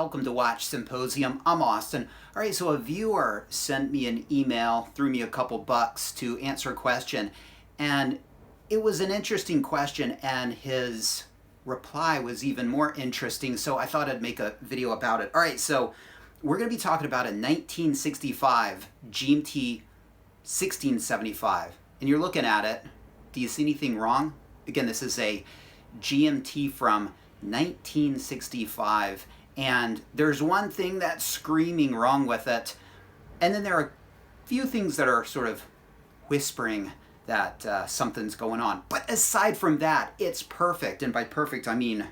welcome to Watch Symposium. I'm Austin. All right, so a viewer sent me an email, threw me a couple bucks to answer a question, and it was an interesting question, and his reply was even more interesting, so I thought I'd make a video about it. All right, so we're going to be talking about a 1965 GMT 1675, and you're looking at it. Do you see anything wrong? Again, this is a GMT from 1965, and there's one thing that's screaming wrong with it, and then there are a few things that are sort of whispering that something's going on. But aside from that, it's perfect, and by perfect I mean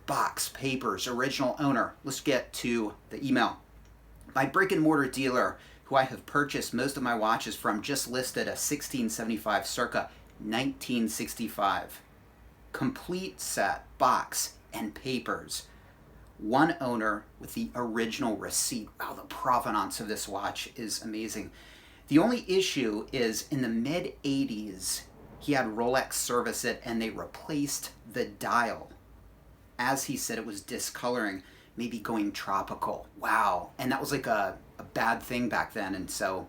box, papers, original owner. Let's get to the email. My brick and mortar dealer, who I have purchased most of my watches from, just listed a 1675 circa 1965. Complete set, box, and papers. One owner with the original receipt. Wow, the provenance of this watch is amazing. The only issue is in the mid-80s, he had Rolex service it and they replaced the dial. As he said, it was discoloring, maybe going tropical. Wow, and that was like a bad thing back then, and so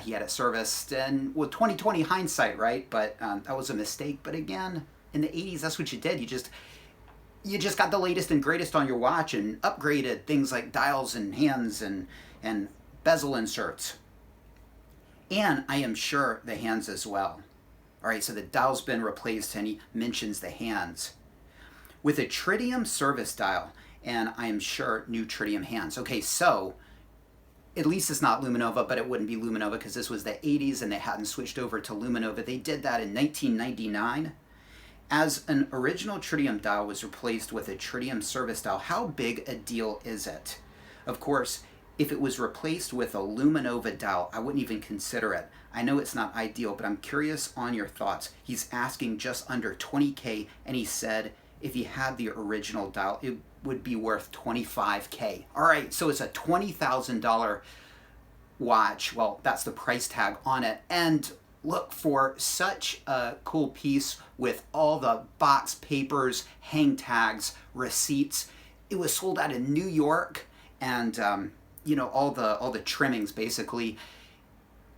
he had it serviced, and with 2020 hindsight, right? But that was a mistake. But again, in the 80s, that's what you did. You just got the latest and greatest on your watch and upgraded things like dials and hands and bezel inserts. And I am sure the hands as well. All right, so the dial's been replaced, and he mentions the hands. With a tritium service dial, and I am sure new tritium hands. Okay, so at least it's not Luminova, but it wouldn't be Luminova because this was the 80s and they hadn't switched over to Luminova. They did that in 1999. As an original tritium dial was replaced with a tritium service dial, how big a deal is it? Of course, if it was replaced with a Luminova dial, I wouldn't even consider it. I know it's not ideal, but I'm curious on your thoughts. He's asking just under 20K, and he said if he had the original dial, it would be worth 25K. All right, so it's a $20,000 watch. Well, that's the price tag on it. And look, for such a cool piece with all the box, papers, hang tags, receipts. It was sold out in New York, and all the trimmings basically.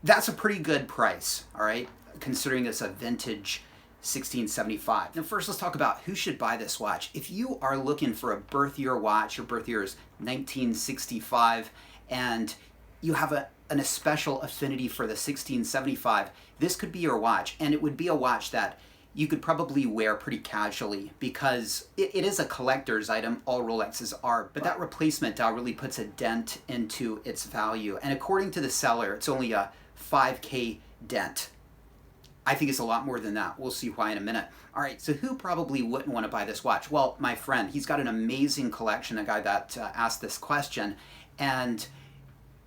That's a pretty good price, all right, considering it's a vintage 1675. Now first, let's talk about who should buy this watch. If you are looking for a birth year watch, your birth year is 1965, and you have an especial affinity for the 1675, this could be your watch, and it would be a watch that you could probably wear pretty casually because it is a collector's item. All Rolexes are, but that replacement dial really puts a dent into its value, and according to the seller, it's only a 5K dent. I think it's a lot more than that. We'll see why in a minute. All right, so who probably wouldn't want to buy this watch? Well, my friend, he's got an amazing collection, a guy that asked this question, and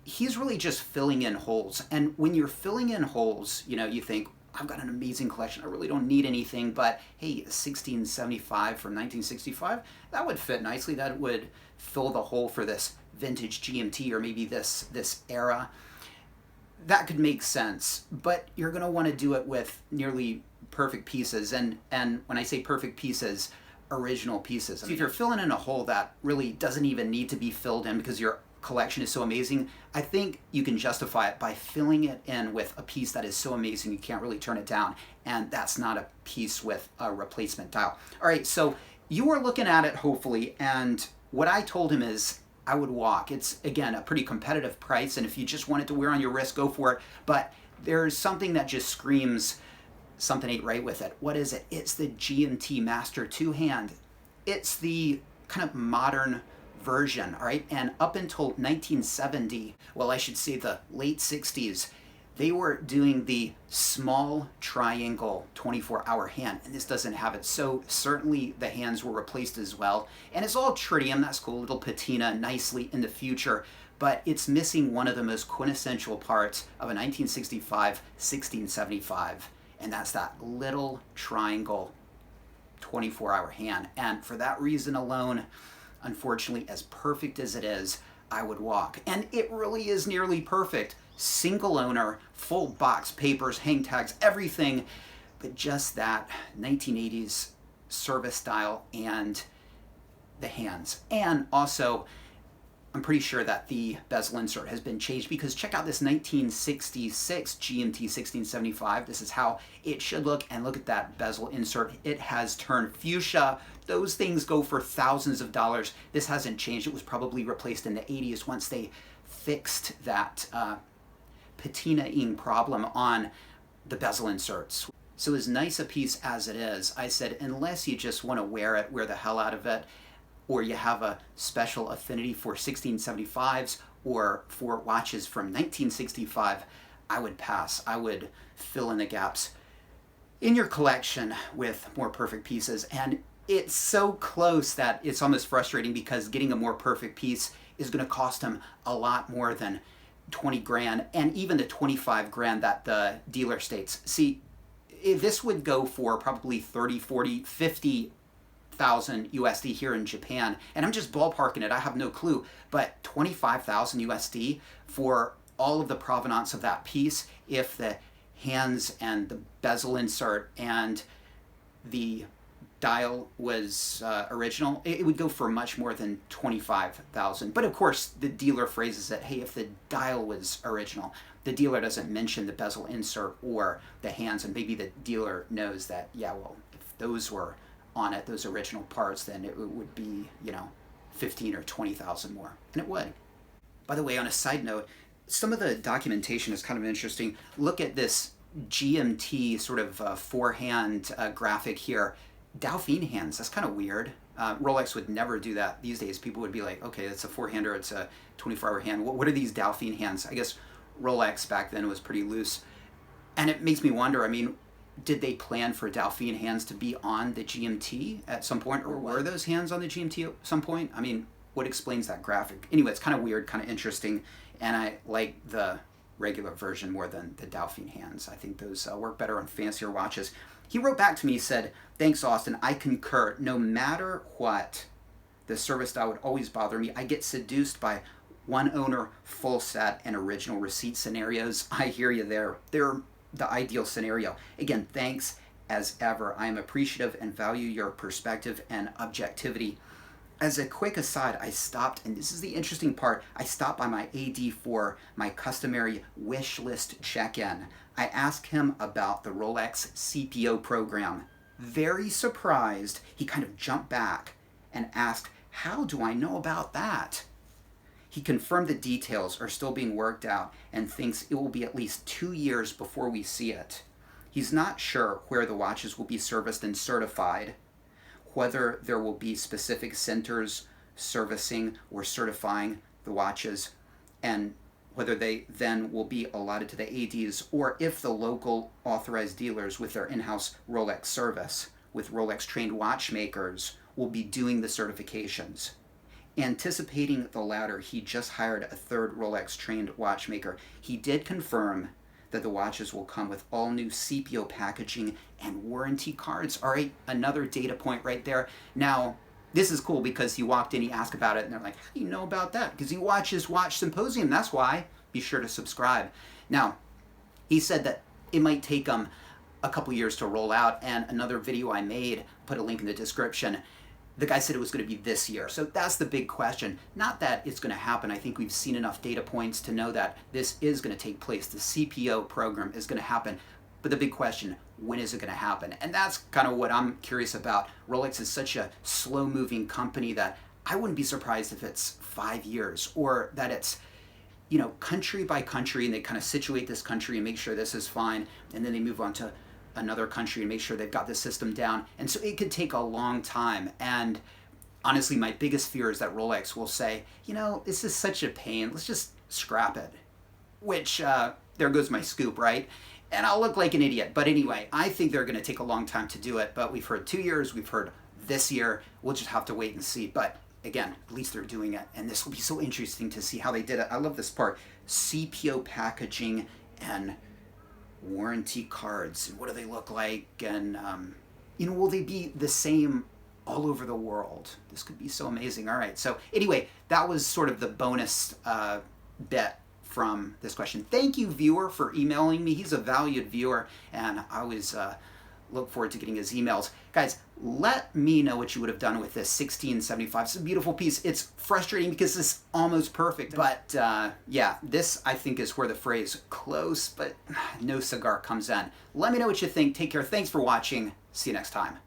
he's really just filling in holes. And when you're filling in holes, you think, I've got an amazing collection, I really don't need anything, but hey, 1675 from 1965, that would fit nicely. That would fill the hole for this vintage GMT or maybe this era. That could make sense, but you're going to want to do it with nearly perfect pieces. And when I say perfect pieces, original pieces. So if you're filling in a hole that really doesn't even need to be filled in because your collection is so amazing, I think you can justify it by filling it in with a piece that is so amazing you can't really turn it down, and that's not a piece with a replacement dial. All right, so you are looking at it hopefully, and what I told him is I would walk. It's, again, a pretty competitive price, and if you just want it to wear on your wrist, go for it, but there's something that just screams something ain't right with it. What is it? It's the GMT Master 2-hand. It's the kind of modern version, all right? And up until 1970, well, I should say the late 60s, they were doing the small triangle 24-hour hand, and this doesn't have it. So certainly the hands were replaced as well. And it's all tritium, that's cool, little patina nicely in the future, but it's missing one of the most quintessential parts of a 1965 1675, and that's that little triangle 24-hour hand. And for that reason alone, unfortunately, as perfect as it is, I would walk. And it really is nearly perfect. Single owner, full box, papers, hang tags, everything, but just that 1980s service style and the hands. And also, I'm pretty sure that the bezel insert has been changed, because check out this 1966 GMT 1675. This is how it should look, and look at that bezel insert. It has turned fuchsia. Those things go for thousands of dollars. This hasn't changed. It was probably replaced in the 80s once they fixed that patinaing problem on the bezel inserts. So as nice a piece as it is, I said, unless you just want to wear the hell out of it, or you have a special affinity for 1675s or for watches from 1965, I would pass. I would fill in the gaps in your collection with more perfect pieces. And it's so close that it's almost frustrating, because getting a more perfect piece is going to cost him a lot more than 20 grand, and even the 25 grand that the dealer states. See, this would go for probably 30, 40, 50,000 USD here in Japan, and I'm just ballparking it, I have no clue, but 25,000 USD for all of the provenance of that piece, if the hands and the bezel insert and the dial was original, it would go for much more than 25,000. But of course, the dealer phrases it, hey, if the dial was original. The dealer doesn't mention the bezel insert or the hands, and maybe the dealer knows that, yeah, well, if those were on it, those original parts, then it would be, 15 or 20,000 more, and it would. By the way, on a side note, some of the documentation is kind of interesting. Look at this GMT sort of forehand graphic here. Dauphine hands, that's kind of weird. Rolex would never do that these days. People would be like, okay, it's a four-hander, it's a 24-hour hand. What are these Dauphine hands? I guess Rolex back then was pretty loose. And it makes me wonder, did they plan for Dauphine hands to be on the GMT at some point? Or were those hands on the GMT at some point? What explains that graphic? Anyway, it's kind of weird, kind of interesting. And I like the regular version more than the Dauphine hands. I think those work better on fancier watches. He wrote back to me, he said, thanks, Austin, I concur. No matter what, the service dial would always bother me. I get seduced by one owner, full set, and original receipt scenarios. I hear you there. They're the ideal scenario. Again, thanks as ever. I am appreciative and value your perspective and objectivity. As a quick aside, I stopped, and this is the interesting part, I stopped by my AD for my customary wish list check-in. I asked him about the Rolex CPO program. Very surprised, he kind of jumped back and asked, how do I know about that? He confirmed the details are still being worked out and thinks it will be at least 2 years before we see it. He's not sure where the watches will be serviced and certified, whether there will be specific centers servicing or certifying the watches, and whether they then will be allotted to the ADs, or if the local authorized dealers with their in-house Rolex service, with Rolex-trained watchmakers, will be doing the certifications. Anticipating the latter, he just hired a third Rolex-trained watchmaker. He did confirm that the watches will come with all new CPO packaging and warranty cards. All right, another data point right there. Now, this is cool because he walked in, he asked about it, and they're like, how do you know about that? Because he watches Watch Symposium, that's why. Be sure to subscribe. Now, he said that it might take him a couple years to roll out, and another video I made, put a link in the description, the guy said it was going to be this year. So that's the big question. Not that it's going to happen. I think we've seen enough data points to know that this is going to take place. The CPO program is going to happen. But the big question, when is it going to happen? And that's kind of what I'm curious about. Rolex is such a slow-moving company that I wouldn't be surprised if it's 5 years, or that it's, country by country, and they kind of situate this country and make sure this is fine, and then they move on to another country and make sure they've got the system down. And so it could take a long time. And honestly, my biggest fear is that Rolex will say, this is such a pain, let's just scrap it. Which, there goes my scoop, right? And I'll look like an idiot. But anyway, I think they're going to take a long time to do it. But we've heard 2 years, we've heard this year. We'll just have to wait and see. But again, at least they're doing it. And this will be so interesting to see how they did it. I love this part. CPO packaging and warranty cards. What do they look like? And, will they be the same all over the world? This could be so amazing. All right. So anyway, that was sort of the bonus bit from this question. Thank you, viewer, for emailing me. He's a valued viewer, and I always look forward to getting his emails. Guys, let me know what you would have done with this 1675. It's a beautiful piece. It's frustrating because it's almost perfect. But yeah, this I think is where the phrase close but no cigar comes in. Let me know what you think. Take care. Thanks for watching. See you next time.